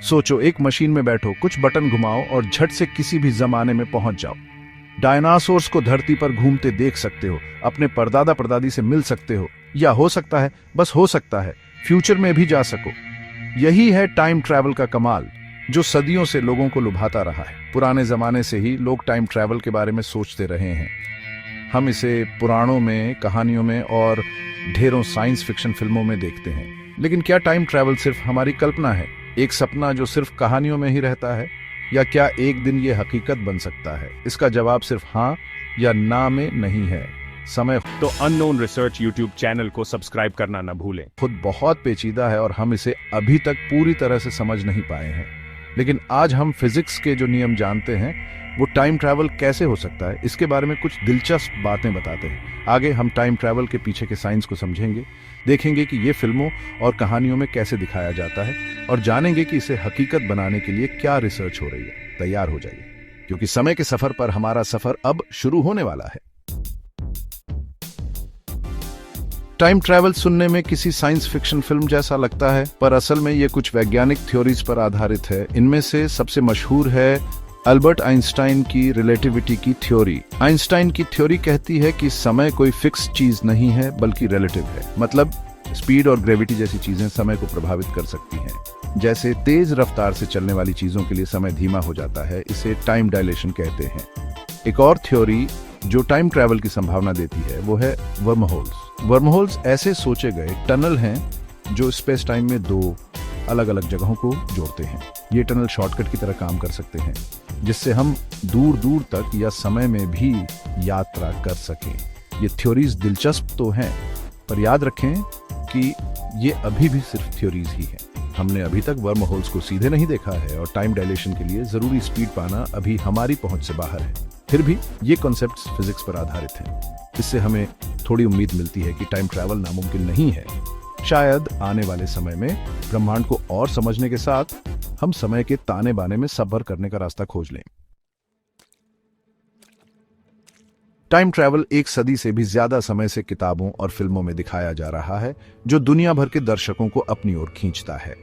सोचो, एक मशीन में बैठो, कुछ बटन घुमाओ और झट से किसी भी जमाने में पहुंच जाओ। डायनासोर्स को धरती पर घूमते देख सकते हो, अपने परदादा परदादी से मिल सकते हो, या हो सकता है, बस हो सकता है, फ्यूचर में भी जा सको। यही है टाइम ट्रैवल का कमाल, जो सदियों से लोगों को लुभाता रहा है। पुराने जमाने से ही लोग टाइम ट्रैवल के बारे में सोचते रहे हैं। हम इसे पुराणों में, कहानियों में और ढेरों साइंस फिक्शन फिल्मों में देखते हैं। लेकिन क्या टाइम ट्रैवल सिर्फ हमारी कल्पना है, एक सपना जो सिर्फ कहानियों में ही रहता है, या क्या एक दिन ये हकीकत बन सकता है? इसका जवाब सिर्फ हाँ या ना में नहीं है। समय तो अननोन रिसर्च यूट्यूब चैनल को सब्सक्राइब करना न भूलें। खुद बहुत पेचीदा है और हम इसे अभी तक पूरी तरह से समझ नहीं पाए हैं। लेकिन आज हम फिजिक्स के जो नियम जानते हैं, वो टाइम ट्रैवल कैसे हो सकता है, इसके बारे में कुछ दिलचस्प बातें बताते हैं। आगे हम टाइम ट्रैवल के पीछे के साइंस को समझेंगे, देखेंगे कि ये फिल्मों और कहानियों में कैसे दिखाया जाता है, और जानेंगे कि इसे हकीकत बनाने के लिए क्या रिसर्च हो रही है। तैयार हो जाइए, क्योंकि समय के सफर पर हमारा सफर अब शुरू होने वाला है। टाइम ट्रैवल सुनने में किसी साइंस फिक्शन फिल्म जैसा लगता है, पर असल में ये कुछ वैज्ञानिक थ्योरीज पर आधारित है। इनमें से सबसे मशहूर है अल्बर्ट आइंस्टाइन की रिलेटिविटी की थ्योरी। आइंस्टाइन की थ्योरी कहती है कि समय कोई फिक्स चीज नहीं है, बल्कि रिलेटिव है। मतलब स्पीड और ग्रेविटी जैसी चीजें समय को प्रभावित कर सकती हैं। जैसे तेज रफ्तार से चलने वाली चीजों के लिए समय धीमा हो जाता है, इसे टाइम डायलेशन कहते हैं। एक और थ्योरी जो टाइम ट्रैवल की संभावना देती है, वो है वर्महोल्स। वर्महोल्स ऐसे सोचे गए टनल हैं जो स्पेस टाइम में दो अलग अलग जगहों को जोड़ते हैं। ये टनल शॉर्टकट की तरह काम कर सकते हैं, जिससे हम दूर दूर तक या समय में भी यात्रा कर सकें। ये थ्योरीज दिलचस्प तो हैं, पर याद रखें कि ये अभी भी सिर्फ थ्योरीज ही हैं। हमने अभी तक वर्म होल्स को सीधे नहीं देखा है, और टाइम डायलेशन के लिए जरूरी स्पीड पाना अभी हमारी पहुंच से बाहर है। फिर भी ये कॉन्सेप्ट्स फिजिक्स पर आधारित हैं। इससे हमें थोड़ी उम्मीद मिलती है कि टाइम ट्रैवल नामुमकिन नहीं है। शायद आने वाले समय में ब्रह्मांड को और समझने के साथ हम समय के ताने बाने में सफर करने का रास्ता खोज लें। टाइम ट्रैवल एक सदी से भी ज्यादा समय से किताबों और फिल्मों में दिखाया जा रहा है, जो दुनिया भर के दर्शकों को अपनी ओर खींचता है।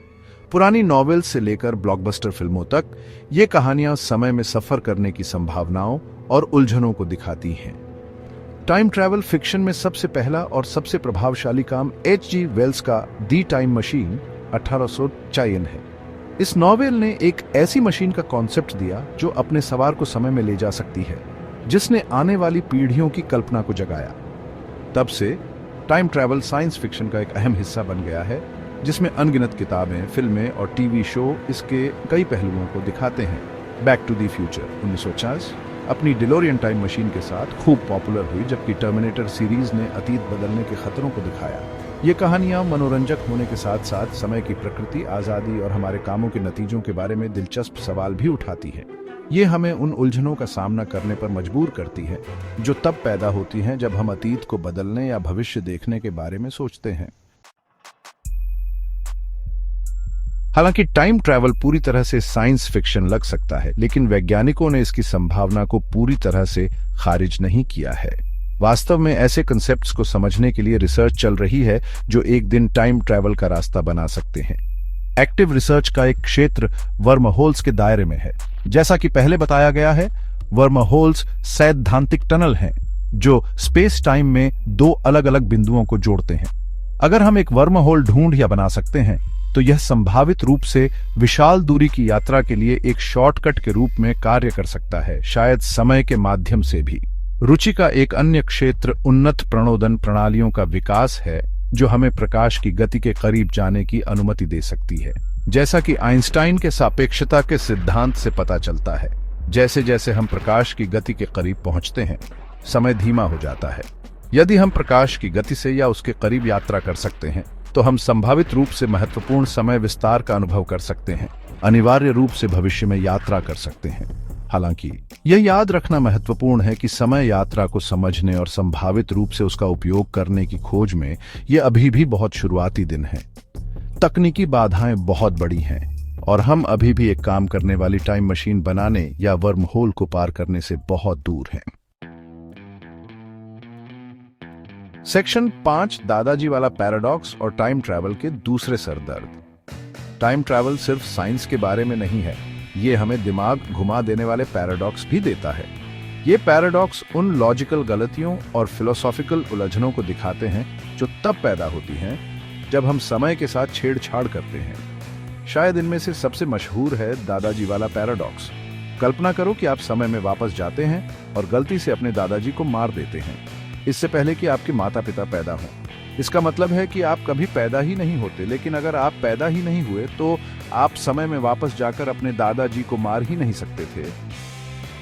पुरानी नॉवेल्स से लेकर ब्लॉकबस्टर फिल्मों तक ये कहानियां समय में सफर करने की संभावनाओं और उलझनों को दिखाती हैं। टाइम ट्रैवल फिक्शन में सबसे पहला और सबसे प्रभावशाली काम H.G. वेल्स का दी टाइम मशीन 1854 है। इस नॉवेल ने एक ऐसी मशीन का कॉन्सेप्ट दिया जो अपने सवार को समय में ले जा सकती है, जिसने आने वाली पीढ़ियों की कल्पना को जगाया। तब से टाइम ट्रैवल साइंस फिक्शन का एक अहम हिस्सा बन गया है, जिसमें अनगिनत किताबें, फिल्में और टीवी शो इसके कई पहलुओं को दिखाते हैं। बैक टू द फ्यूचर 1950 अपनी डिलोरियन टाइम मशीन के साथ खूब पॉपुलर हुई, जबकि टर्मिनेटर सीरीज ने अतीत बदलने के खतरों को दिखाया। ये कहानियां मनोरंजक होने के साथ साथ समय की प्रकृति, आजादी और हमारे कामों के नतीजों के बारे में दिलचस्प सवाल भी उठाती है। ये हमें उन उलझनों का सामना करने पर मजबूर करती है, जो तब पैदा होती हैं जब हम अतीत को बदलने या भविष्य देखने के बारे में सोचते हैं। हालांकि टाइम ट्रैवल पूरी तरह से साइंस फिक्शन लग सकता है, लेकिन वैज्ञानिकों ने इसकी संभावना को पूरी तरह से खारिज नहीं किया है। वास्तव में ऐसे कंसेप्ट्स को समझने के लिए रिसर्च चल रही है जो एक दिन टाइम ट्रैवल का रास्ता बना सकते हैं। एक्टिव रिसर्च का एक क्षेत्र वर्महोल्स के दायरे में है। जैसा कि पहले बताया गया है, वर्महोल्स सैद्धांतिक टनल हैं जो स्पेस टाइम में दो अलग अलग बिंदुओं को जोड़ते हैं। अगर हम एक वर्महोल ढूंढ या बना सकते हैं, तो यह संभावित रूप से विशाल दूरी की यात्रा के लिए एक शॉर्टकट के रूप में कार्य कर सकता है, शायद समय के माध्यम से भी। रुचि का एक अन्य क्षेत्र उन्नत प्रणोदन प्रणालियों का विकास है, जो हमें प्रकाश की गति के करीब जाने की अनुमति दे सकती है। जैसा कि आइंस्टाइन के सापेक्षता के सिद्धांत से पता चलता है, जैसे जैसे हम प्रकाश की गति के करीब पहुंचते हैं, समय धीमा हो जाता है। यदि हम प्रकाश की गति से या उसके करीब यात्रा कर सकते हैं, तो हम संभावित रूप से महत्वपूर्ण समय विस्तार का अनुभव कर सकते हैं, अनिवार्य रूप से भविष्य में यात्रा कर सकते हैं। हालांकि यह याद रखना महत्वपूर्ण है कि समय यात्रा को समझने और संभावित रूप से उसका उपयोग करने की खोज में यह अभी भी बहुत शुरुआती दिन है। तकनीकी बाधाएं बहुत बड़ी हैं, और हम अभी भी एक काम करने वाली टाइम मशीन बनाने या वर्महोल को पार करने से बहुत दूर हैं। सेक्शन 5 दादाजी वाला पैराडॉक्स और टाइम ट्रैवल के दूसरे सरदर्द। टाइम ट्रैवल सिर्फ साइंस के बारे में नहीं है, ये हमें दिमाग घुमा देने वाले पैराडॉक्स भी देता है। ये पैराडॉक्स उन लॉजिकल गलतियों और फिलोसॉफिकल उलझनों को दिखाते हैं जो तब पैदा होती हैं जब हम समय के साथ छेड़छाड़ करते हैं। शायद इनमें से सबसे मशहूर है दादाजी वाला पैराडॉक्स। कल्पना करो कि आप समय में वापस जाते हैं और गलती से अपने दादाजी को मार देते हैं, इससे पहले कि आपके माता पिता पैदा हों। इसका मतलब है कि आप कभी पैदा ही नहीं होते, लेकिन अगर आप पैदा ही नहीं हुए तो आप समय में वापस जाकर अपने दादाजी को मार ही नहीं सकते थे।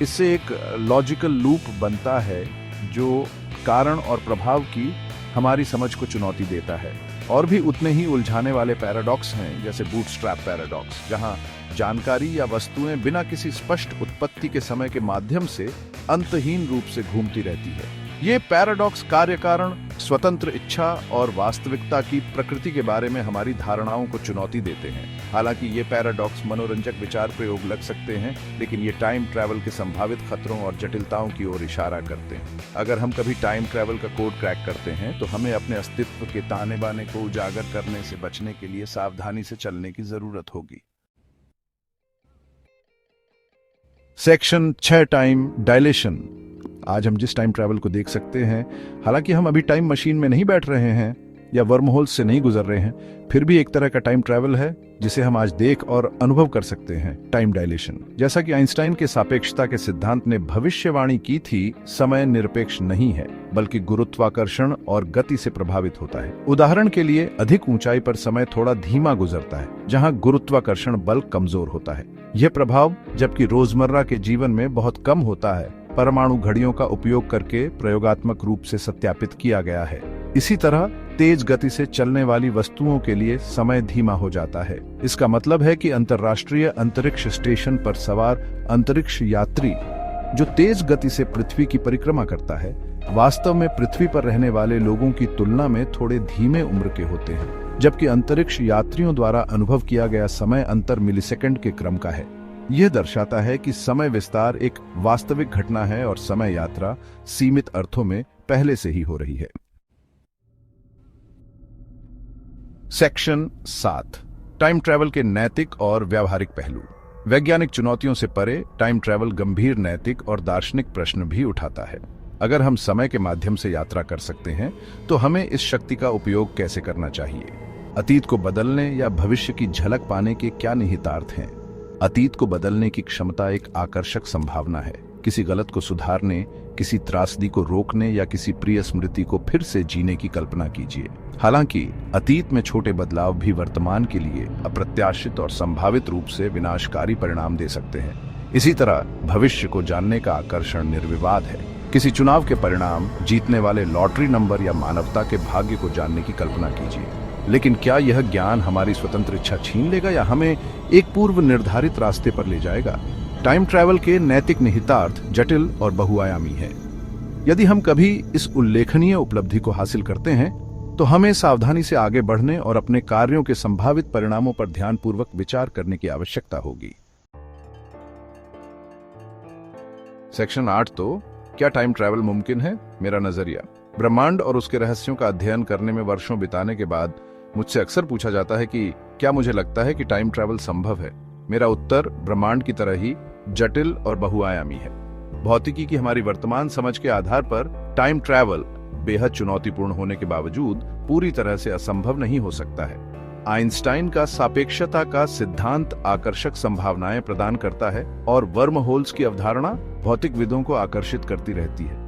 इससे एक लॉजिकल लूप बनता है जो कारण और प्रभाव की हमारी समझ को चुनौती देता है। और भी उतने ही उलझाने वाले पैराडॉक्स हैं, जैसे बूटस्ट्रैप पैराडॉक्स, जहां जानकारी या वस्तुएं बिना किसी स्पष्ट उत्पत्ति के समय के माध्यम से अंतहीन रूप से घूमती रहती है। ये पैराडॉक्स कार्य कारण, स्वतंत्र इच्छा और वास्तविकता की प्रकृति के बारे में हमारी धारणाओं को चुनौती देते हैं। हालांकि ये पैराडॉक्स मनोरंजक विचार प्रयोग लग सकते हैं, लेकिन ये टाइम ट्रैवल के संभावित खतरों और जटिलताओं की ओर इशारा करते हैं। अगर हम कभी टाइम ट्रैवल का कोड क्रैक करते हैं तो हमें अपने अस्तित्व के ताने बाने को उजागर करने से बचने के लिए सावधानी से चलने की जरूरत होगी। Section 6, time dilation. आज हम जिस टाइम ट्रैवल को देख सकते हैं, हालांकि हम अभी टाइम मशीन में नहीं बैठ रहे हैं या वर्महोल से नहीं गुजर रहे हैं, फिर भी एक तरह का टाइम ट्रैवल है जिसे हम आज देख और अनुभव कर सकते हैं, टाइम डायलेशन। जैसा कि आइंस्टाइन के सापेक्षता के सिद्धांत ने भविष्यवाणी की थी, समय निरपेक्ष नहीं है बल्कि गुरुत्वाकर्षण और गति से प्रभावित होता है। उदाहरण के लिए, अधिक ऊंचाई पर समय थोड़ा धीमा गुजरता है जहां गुरुत्वाकर्षण बल कमजोर होता है। यह प्रभाव जबकि रोजमर्रा के जीवन में बहुत कम होता है, परमाणु घड़ियों का उपयोग करके प्रयोगात्मक रूप से सत्यापित किया गया है। इसी तरह तेज गति से चलने वाली वस्तुओं के लिए समय धीमा हो जाता है। इसका मतलब है कि अंतर्राष्ट्रीय अंतरिक्ष स्टेशन पर सवार अंतरिक्ष यात्री जो तेज गति से पृथ्वी की परिक्रमा करता है, वास्तव में पृथ्वी पर रहने वाले लोगों की तुलना में थोड़े धीमे उम्र के होते हैं, जबकि अंतरिक्ष यात्रियों द्वारा अनुभव किया गया समय अंतर मिलीसेकंड के क्रम का है। यह दर्शाता है कि समय विस्तार एक वास्तविक घटना है और समय यात्रा सीमित अर्थों में पहले से ही हो रही है। सेक्शन 7, टाइम ट्रैवल के नैतिक और व्यावहारिक पहलू। वैज्ञानिक चुनौतियों से परे टाइम ट्रैवल गंभीर नैतिक और दार्शनिक प्रश्न भी उठाता है। अगर हम समय के माध्यम से यात्रा कर सकते हैं तो हमें इस शक्ति का उपयोग कैसे करना चाहिए? अतीत को बदलने या भविष्य की झलक पाने के क्या निहितार्थ हैं? अतीत को बदलने की क्षमता एक आकर्षक संभावना है। किसी गलत को सुधारने, किसी त्रासदी को रोकने या किसी प्रिय स्मृति को फिर से जीने की कल्पना कीजिए। हालांकि अतीत में छोटे बदलाव भी वर्तमान के लिए अप्रत्याशित और संभावित रूप से विनाशकारी परिणाम दे सकते हैं। इसी तरह भविष्य को जानने का आकर्षण निर्विवाद है। किसी चुनाव के परिणाम, जीतने वाले लॉटरी नंबर या मानवता के भाग्य को जानने की कल्पना कीजिए। लेकिन क्या यह ज्ञान हमारी स्वतंत्र इच्छा छीन लेगा या हमें एक पूर्व निर्धारित रास्ते पर ले जाएगा? टाइम ट्रैवल के नैतिक निहितार्थ जटिल और बहुआयामी है। यदि हम कभी इस उल्लेखनीय उपलब्धि को हासिल करते हैं तो हमें सावधानी से आगे बढ़ने और अपने कार्यों के संभावित परिणामों पर ध्यानपूर्वक विचार करने की आवश्यकता होगी। सेक्शन 8, तो क्या टाइम ट्रैवल मुमकिन है? मेरा नजरिया। ब्रह्मांड और उसके रहस्यों का अध्ययन करने में वर्षों बिताने के बाद मुझसे अक्सर पूछा जाता है कि क्या मुझे लगता है कि टाइम ट्रैवल संभव है। मेरा उत्तर ब्रह्मांड की तरह ही जटिल और बहुआयामी है। भौतिकी की हमारी वर्तमान समझ के आधार पर टाइम ट्रैवल बेहद चुनौतीपूर्ण होने के बावजूद पूरी तरह से असंभव नहीं हो सकता है। आइंस्टाइन का सापेक्षता का सिद्धांत आकर्षक संभावनाएं प्रदान करता है और वर्महोल्स की अवधारणा भौतिकविदों को आकर्षित करती रहती है।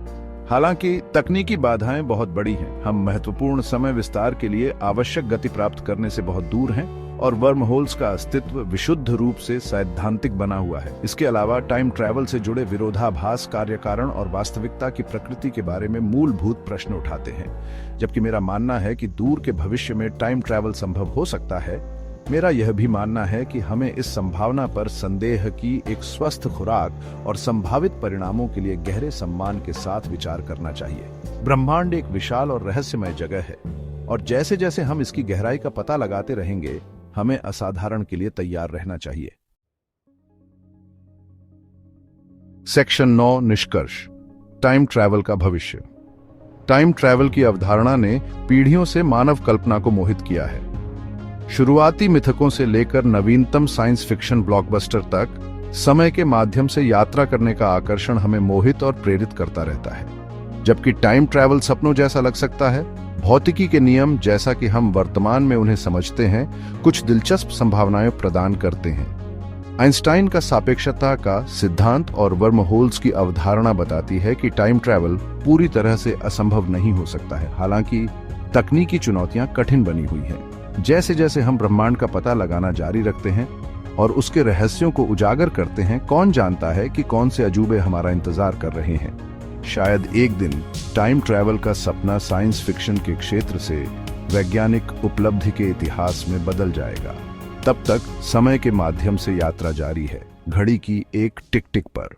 हालांकि तकनीकी बाधाएं बहुत बड़ी हैं। हम महत्वपूर्ण समय विस्तार के लिए आवश्यक गति प्राप्त करने से बहुत दूर हैं और वर्महोल्स का अस्तित्व विशुद्ध रूप से सैद्धांतिक बना हुआ है। इसके अलावा टाइम ट्रैवल से जुड़े विरोधाभास, कार्य कारण और वास्तविकता की प्रकृति के बारे में मूलभूत प्रश्न उठाते हैं। जबकि मेरा मानना है कि दूर के भविष्य में टाइम ट्रैवल संभव हो सकता है, मेरा यह भी मानना है कि हमें इस संभावना पर संदेह की एक स्वस्थ खुराक और संभावित परिणामों के लिए गहरे सम्मान के साथ विचार करना चाहिए। ब्रह्मांड एक विशाल और रहस्यमय जगह है और जैसे जैसे हम इसकी गहराई का पता लगाते रहेंगे, हमें असाधारण के लिए तैयार रहना चाहिए। सेक्शन 9, निष्कर्ष। टाइम ट्रैवल का भविष्य। टाइम ट्रैवल की अवधारणा ने पीढ़ियों से मानव कल्पना को मोहित किया है। शुरुआती मिथकों से लेकर नवीनतम साइंस फिक्शन ब्लॉकबस्टर तक समय के माध्यम से यात्रा करने का आकर्षण हमें मोहित और प्रेरित करता रहता है। जबकि टाइम ट्रैवल सपनों जैसा लग सकता है, भौतिकी के नियम जैसा कि हम वर्तमान में उन्हें समझते हैं, कुछ दिलचस्प संभावनाएं प्रदान करते हैं। आइंस्टाइन का सापेक्षता का सिद्धांत और वर्महोल्स की अवधारणा बताती है कि टाइम ट्रैवल पूरी तरह से असंभव नहीं हो सकता है। हालांकि तकनीकी चुनौतियां कठिन बनी हुई हैं। जैसे जैसे हम ब्रह्मांड का पता लगाना जारी रखते हैं और उसके रहस्यों को उजागर करते हैं, कौन जानता है कि कौन से अजूबे हमारा इंतजार कर रहे हैं। शायद एक दिन टाइम ट्रैवल का सपना साइंस फिक्शन के क्षेत्र से वैज्ञानिक उपलब्धि के इतिहास में बदल जाएगा। तब तक समय के माध्यम से यात्रा जारी है, घड़ी की एक टिक टिक पर।